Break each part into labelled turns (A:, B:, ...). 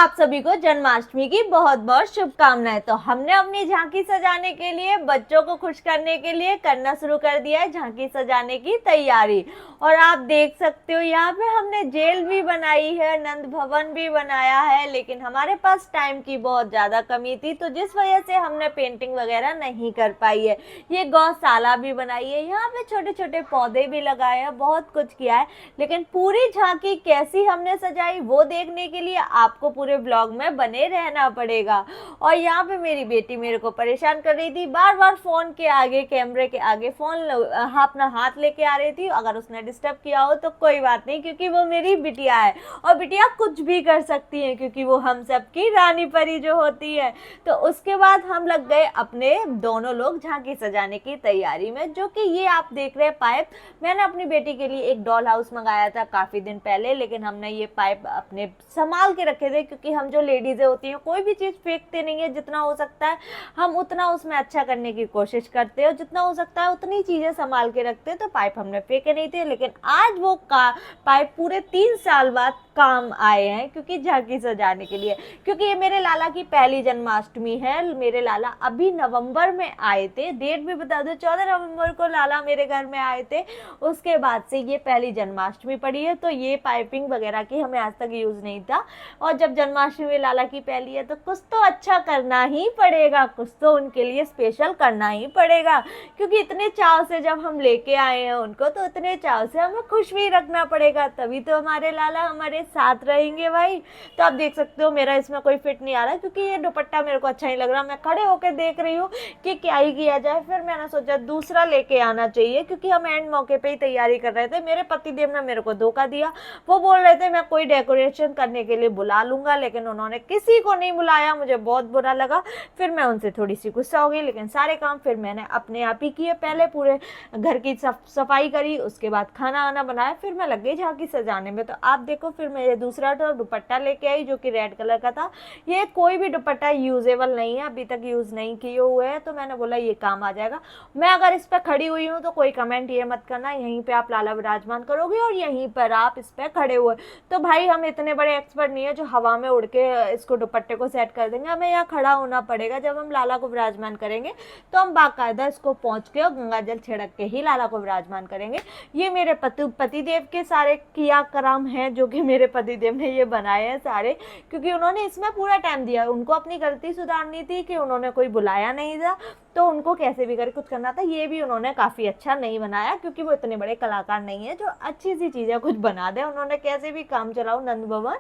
A: आप सभी को जन्माष्टमी की बहुत बहुत शुभकामनाएं। तो हमने अपनी झांकी सजाने के लिए, बच्चों को खुश करने के लिए करना शुरू कर दिया है झांकी सजाने की तैयारी। और आप देख सकते हो यहाँ पे हमने जेल भी बनाई है, नंद भवन भी बनाया है, लेकिन हमारे पास टाइम की बहुत ज्यादा कमी थी, तो जिस वजह से हमने पेंटिंग वगैरह नहीं कर पाई है। ये गौशाला भी बनाई है, यहाँ पे छोटे छोटे पौधे भी लगाए हैं, बहुत कुछ किया है। लेकिन पूरी झांकी कैसी हमने सजाई वो देखने के लिए आपको पूरे ब्लॉग में बने रहना पड़ेगा। और यहाँ पे मेरी बेटी मेरे को परेशान कर रही थी, बार बार फोन के आगे, कैमरे के आगे फोन अपना हाथ लेके आ रही थी। अगर उसने डिस्टर्ब किया हो तो कोई बात नहीं, क्योंकि वो मेरी बिटिया है और बिटिया कुछ भी कर सकती है, क्योंकि वो हम सबकी रानी परी जो होती है। तो उसके बाद हम लग गए अपने दोनों लोग झांकी सजाने की तैयारी में। जो कि ये आप देख रहे हैं पाइप, मैंने अपनी बेटी के लिए एक डॉल हाउस मंगाया था काफी दिन पहले, लेकिन हमने ये पाइप अपने संभाल के रखे थे, क्योंकि हम जो लेडीजें होती हैं कोई भी चीज फेंकते नहीं है। जितना हो सकता है हम उतना उसमें अच्छा करने की कोशिश करते हैं, जितना हो सकता है उतनी चीजें संभाल के रखते हैं। तो पाइप हमने फेंके नहीं थे, लेकिन आज वो पाइप पूरे 3 साल बाद काम आए हैं, क्योंकि झांकी सजाने के लिए। क्योंकि ये मेरे लाला की पहली जन्माष्टमी है। मेरे लाला अभी नवंबर में आए थे, डेट भी बता दो, 14 नवंबर को लाला मेरे घर में आए थे। उसके बाद से ये पहली जन्माष्टमी पड़ी है, तो ये पाइपिंग वगैरह की हमें आज तक यूज नहीं था। और जब जन्माष्टमी लाला की पहली है तो कुछ तो अच्छा करना ही पड़ेगा, कुछ तो उनके लिए स्पेशल करना ही पड़ेगा, क्योंकि इतने चाव से जब हम लेके आए हैं उनको, तो इतने चाव से हमें खुश भी रखना पड़ेगा, तभी तो हमारे लाला हमारे साथ रहेंगे भाई। तो आप देख सकते हो मेरा इसमें कोई फिट नहीं आ रहा, क्योंकि ये दुपट्टा मेरे को अच्छा नहीं लग रहा। मैं खड़े होकर देख रही हूँ कि क्या ही किया जाए, फिर मैंने सोचा दूसरा लेके आना चाहिए, क्योंकि हम एंड मौके पे ही तैयारी कर रहे थे। मेरे पतिदेव ने मेरे को धोखा दिया, वो बोल रहे थे मैं कोई डेकोरेशन करने के लिए बुला लूंगा, लेकिन उन्होंने किसी को नहीं बुलाया। मुझे बहुत बुरा लगा, फिर मैं उनसे थोड़ी सी गुस्सा हो गई, लेकिन सारे काम फिर मैंने अपने आप ही किए। पहले पूरे घर की सफाई करी, उसके बाद खाना आना बनाया, फिर मैं लग गई झांकी सजाने में। तो आप देखो फिर मेरे दूसरा दुपट्टा लेके आई, जो कि रेड कलर का था। ये कोई भी दुपट्टा यूजेबल नहीं है, अभी तक यूज नहीं किए हुए हैं, तो मैंने बोला ये काम आ जाएगा। मैं अगर इस पर खड़ी हुई हूँ तो कोई कमेंट ये मत करना यहीं पे आप लाला विराजमान करोगे और यहीं पर आप इस पे खड़े हुए। तो भाई हम इतने बड़े एक्सपर्ट नहीं है जो हवा में उड़ के इसको दुपट्टे को सेट कर देंगे, हमें यहाँ खड़ा होना पड़ेगा। जब हम लाला को विराजमान करेंगे तो हम बाकायदा इसको पहुंच के और गंगा जल छिड़क के ही लाला को विराजमान करेंगे। ये मेरे पतिदेव के सारे किया कराम हैं, जो कि मेरे पतिदेव ने ये बनाए हैं सारे, क्योंकि उन्होंने इसमें पूरा टाइम दिया। उनको अपनी गलती सुधारनी थी कि उन्होंने कोई बुलाया नहीं था, तो उनको कैसे भी करके कुछ करना था। ये भी उन्होंने काफी अच्छा नहीं बनाया, क्योंकि वो इतने बड़े कलाकार नहीं है जो अच्छी सी चीजें कुछ बना दे। उन्होंने कैसे भी काम चलाओ नंद भवन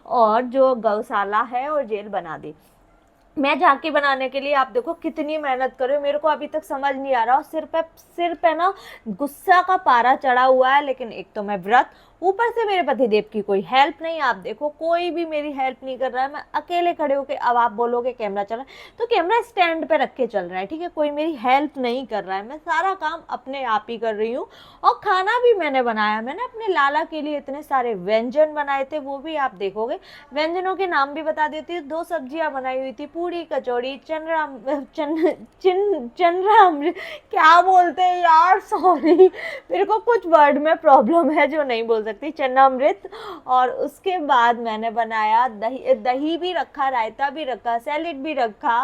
A: और जो गौशाला है और जेल बना दी। मैं झांकी बनाने के लिए आप देखो कितनी मेहनत कर रही हूँ, मेरे को अभी तक समझ नहीं आ रहा। सिर पे ना गुस्सा का पारा चढ़ा हुआ है, लेकिन एक तो मैं व्रत, ऊपर से मेरे पतिदेव की कोई हेल्प नहीं। आप देखो कोई भी मेरी हेल्प नहीं कर रहा है, मैं अकेले खड़े होके, अब आप बोलोगे कैमरा चल रहा है तो कैमरा स्टैंड पे रख के चल रहा है, ठीक है, कोई मेरी हेल्प नहीं कर रहा है। मैं सारा काम अपने आप ही कर रही हूँ। और खाना भी मैंने बनाया, मैंने अपने लाला के लिए इतने सारे व्यंजन बनाए थे, वो भी आप देखोगे। व्यंजनों के नाम भी बता देती हूँ। 2 सब्जियां बनाई हुई थी, पूरी कचौड़ी, क्या बोलते हैं यार, सॉरी, मेरे को कुछ वर्ड में प्रॉब्लम है जो नहीं बोल सकती, चन्नामृत। और उसके बाद मैंने बनाया दही भी रखा, रायता भी रखा, सैलेड भी रखा,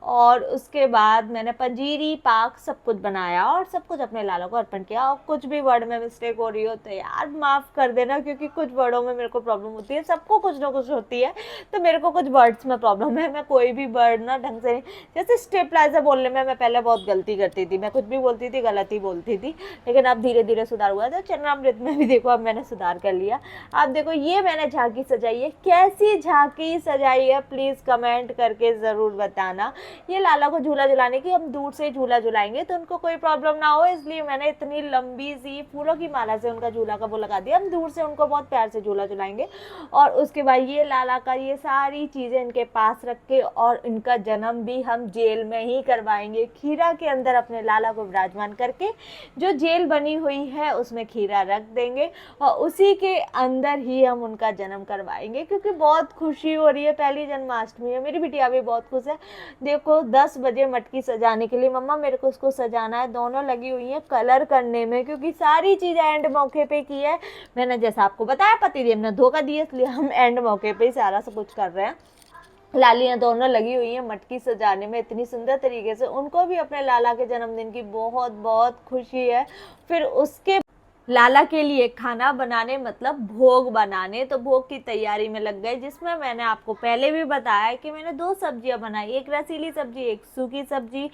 A: और उसके बाद मैंने पंजीरी पाक सब कुछ बनाया और सब कुछ अपने लाला को अर्पण किया। और कुछ भी वर्ड में मिस्टेक हो रही हो तो यार माफ कर देना, क्योंकि कुछ वर्डों में मेरे को प्रॉब्लम होती है, सबको कुछ ना कुछ होती है, तो मेरे को कुछ वर्ड्स में प्रॉब्लम है। मैं कोई भी वर्ड ना ढंग से, जैसे स्टेपलाइजर बोलने में मैं पहले बहुत गलती करती थी, मैं कुछ भी बोलती थी गलत ही बोलती थी, लेकिन अब धीरे धीरे सुधार हुआ। तो चन्नामृत में भी देखो अब मैंने सुधार कर लिया। आप देखो ये मैंने झांकी सजाई है, कैसी झांकी सजाई है प्लीज कमेंट करके जरूर बताना। ये लाला को झूला झुलाने की, हम दूर से झूला झुलाएंगे तो उनको कोई प्रॉब्लम ना हो, इसलिए मैंने इतनी लंबी सी फूलों की माला से उनका झूला का वो लगा दिया। हम दूर से उनको बहुत प्यार से झूला झुलाएंगे। और उसके बाद ये लाला का ये सारी चीजें इनके पास रख के, और इनका जन्म भी हम जेल में ही करवाएंगे, खीरा के अंदर अपने लाला को विराजमान करके। जो जेल बनी हुई है उसमें खीरा रख देंगे और उसी के अंदर ही हम उनका जन्म करवाएंगे, क्योंकि बहुत खुशी हो रही है, पहली जन्माष्टमी है। मेरी बिटिया भी बहुत खुश है। देखो 10 बजे मटकी सजाने के लिए, मम्मा मेरे को उसको सजाना है, दोनों लगी हुई हैं कलर करने में, क्योंकि सारी चीज़ें एंड मौके पे की है। मैंने जैसा आपको बताया पतिदेव ने धोखा दिया, इसलिए हम एंड मौके पे ही सारा सब कुछ कर रहे हैं। लालियाँ दोनों लगी हुई हैं मटकी सजाने में इतनी सुंदर तरीके से। उनको भी अपने लाला के जन्मदिन की बहुत बहुत खुशी है। फिर उसके लाला के लिए खाना बनाने, मतलब भोग बनाने, तो भोग की तैयारी में लग गए, जिसमें मैंने आपको पहले भी बताया कि मैंने 2 सब्जियां बनाई, एक रसीली सब्जी, एक सूखी सब्जी,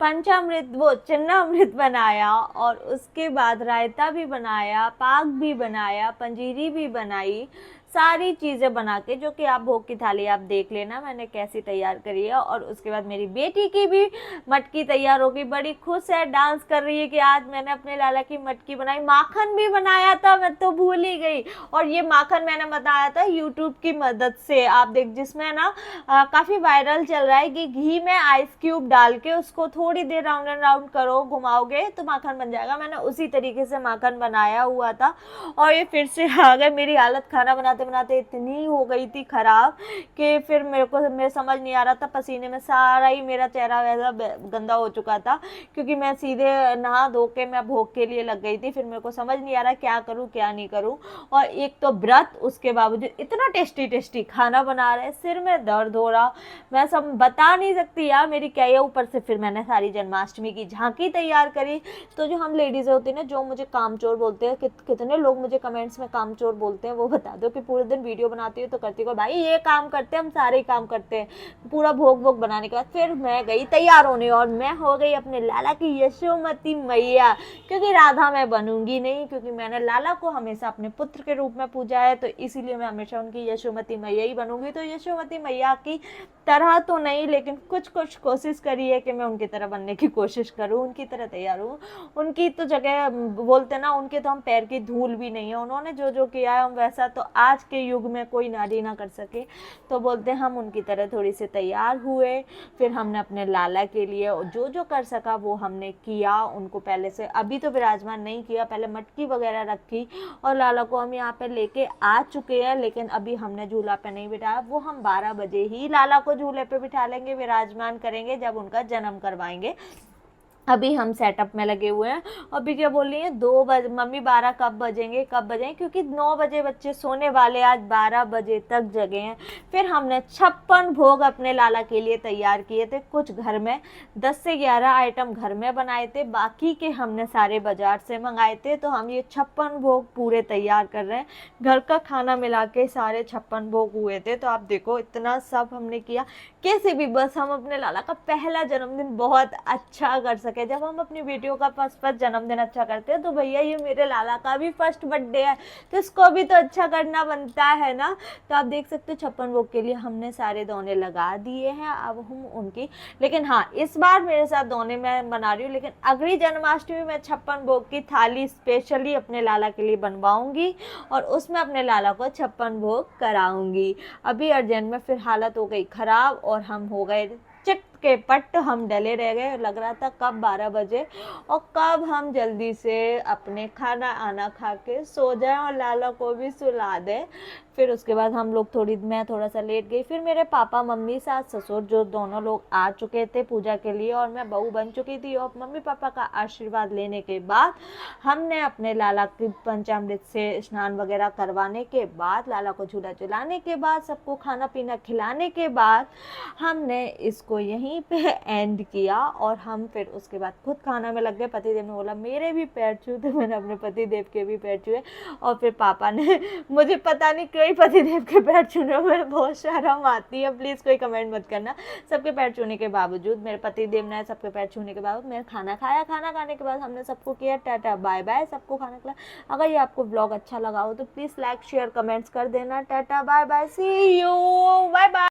A: पंचामृत वो चन्नामृत बनाया, और उसके बाद रायता भी बनाया, पाक भी बनाया, पंजीरी भी बनाई, सारी चीज़ें बना के, जो कि आप भोग की थाली आप देख लेना मैंने कैसी तैयार करी है। और उसके बाद मेरी बेटी की भी मटकी तैयार होगी, बड़ी खुश है, डांस कर रही है कि आज मैंने अपने लाला की मटकी बनाई। माखन भी बनाया था, मैं तो भूल ही गई। और ये माखन मैंने बताया था यूट्यूब की मदद से, आप देख, जिसमें ना काफ़ी वायरल चल रहा है कि घी में आइस क्यूब डाल के उसको थोड़ी देर राउंड एंड राउंड करो, घुमाओगे तो माखन बन जाएगा। मैंने उसी तरीके से माखन बनाया हुआ था। और ये फिर से आ गए, मेरी हालत खाना बनाते बनाते इतनी हो गई थी खराब कि फिर मेरे समझ नहीं आ रहा था, पसीने में सारा ही मेरा चेहरा वैसा गंदा हो चुका था, क्योंकि मैं सीधे नहा धो के मैं भोग के लिए लग गई थी। फिर मेरे को समझ नहीं आ रहा क्या करूं क्या नहीं करूं। और एक तो व्रत, उसके बावजूद इतना टेस्टी टेस्टी खाना बना रहे, सिर में दर्द हो रहा, मैं सब बता नहीं सकती यार मेरी क्या है। ऊपर से फिर मैंने सारी जन्माष्टमी की झांकी तैयार करी। तो जो हम लेडीज होती है ना, जो मुझे कामचोर बोलते हैं, कितने लोग मुझे कमेंट्स में कामचोर बोलते हैं, वो बता दो कि पूरे दिन वीडियो बनाती है तो करती हो भाई, ये काम करते हैं हम, सारे काम करते हैं। पूरा भोग भोग बनाने के बाद फिर मैं गई तैयार होने, और मैं हो गई अपने लाला की यशोमती मैया, क्योंकि राधा मैं बनूंगी नहीं, क्योंकि मैंने लाला को हमेशा अपने पुत्र के रूप में पूजा है, तो इसीलिए मैं हमेशा उनकी यशोमती मैया ही बनूंगी। तो यशोमती मैया की तरह तो नहीं, लेकिन कुछ कुछ कोशिश करी है कि मैं उनकी तरह बनने की कोशिश करूँ, उनकी तरह तैयार हूँ। उनकी तो जगह बोलते ना, उनके तो हम पैर की धूल भी नहीं है। उन्होंने जो जो किया है हम वैसा तो आज के युग में कोई नारी ना कर सके। तो बोलते हम उनकी तरह थोड़ी सी तैयार हुए। फिर हमने अपने लाला के लिए जो जो कर सका वो हमने किया। उनको पहले से, अभी तो विराजमान नहीं किया, पहले मटकी वगैरह रखी, और लाला को हम यहाँ पे लेके आ चुके हैं, लेकिन अभी हमने झूला पे नहीं बिठाया। वो हम 12 बजे ही लाला को झूले पे बिठा लेंगे, विराजमान करेंगे, जब उनका जन्म करवाएंगे। अभी हम सेटअप में लगे हुए हैं। अभी क्या बोल रही है, 2 बजे मम्मी, 12 कब बजेंगे कब बजेंगे, क्योंकि 9 बजे बच्चे सोने वाले, आज 12 बजे तक जगे हैं। फिर हमने 56 भोग अपने लाला के लिए तैयार किए थे, कुछ घर में 10 से 11 आइटम घर में बनाए थे, बाकी के हमने सारे बाजार से मंगाए थे। तो हम ये 56 भोग पूरे तैयार कर रहे हैं, घर का खाना मिला के सारे 56 भोग हुए थे। तो आप देखो इतना सब हमने किया, कैसे भी बस हम अपने लाला का पहला जन्मदिन बहुत अच्छा कर सके। जब हम अपनी बेटियों का फर्स्ट जन्मदिन अच्छा करते हैं, तो भैया ये मेरे लाला का भी फर्स्ट बर्थडे है, तो इसको भी तो अच्छा करना बनता है ना। तो आप देख सकते हो 56 भोग के लिए हमने सारे दोने लगा दिए हैं। अब हम उनकी, लेकिन हाँ इस बार मेरे साथ दोने मैं बना रही हूँ, लेकिन अगली जन्माष्टमी में 56 भोग की थाली स्पेशली अपने लाला के लिए बनवाऊंगी, और उसमें अपने लाला को 56 भोग कराऊंगी। अभी अर्जेंट में फिर हालत हो गई खराब, और हम हो गए चिट के पट, हम डले रह गए। लग रहा था कब 12 बजे और कब हम जल्दी से अपने खाना आना खा के सो जाएं और लाला को भी सुला दें। फिर उसके बाद हम लोग मैं थोड़ा सा लेट गई। फिर मेरे पापा मम्मी सास ससुर जो दोनों लोग आ चुके थे पूजा के लिए, और मैं बहू बन चुकी थी। और मम्मी पापा का आशीर्वाद लेने के बाद हमने अपने लाला की पंचामृत से स्नान वगैरह करवाने के बाद, लाला को झूला झुलाने के बाद, सबको खाना पीना खिलाने के बाद हमने इसको यहीं पे एंड किया। और हम फिर उसके बाद खुद खाना में लग गए। पतिदेव ने बोला मेरे भी पैर छू, तो मैंने अपने पतिदेव के भी पैर छुए। और फिर पापा ने, मुझे पता नहीं क्यों पतिदेव के पैर छूने में बहुत शर्म आती है, प्लीज़ कोई कमेंट मत करना। सबके पैर छूने के बावजूद, मेरे पतिदेव ने सबके पैर छूने के बावजूद मैंने खाना खाया। खाना खाने के बाद हमने सबको किया टाटा बाय बाय, सबको खाना खिलाया। अगर ये आपको ब्लॉग अच्छा लगा हो तो प्लीज़ लाइक शेयर कमेंट्स कर देना। Tata bye bye, see you, bye bye.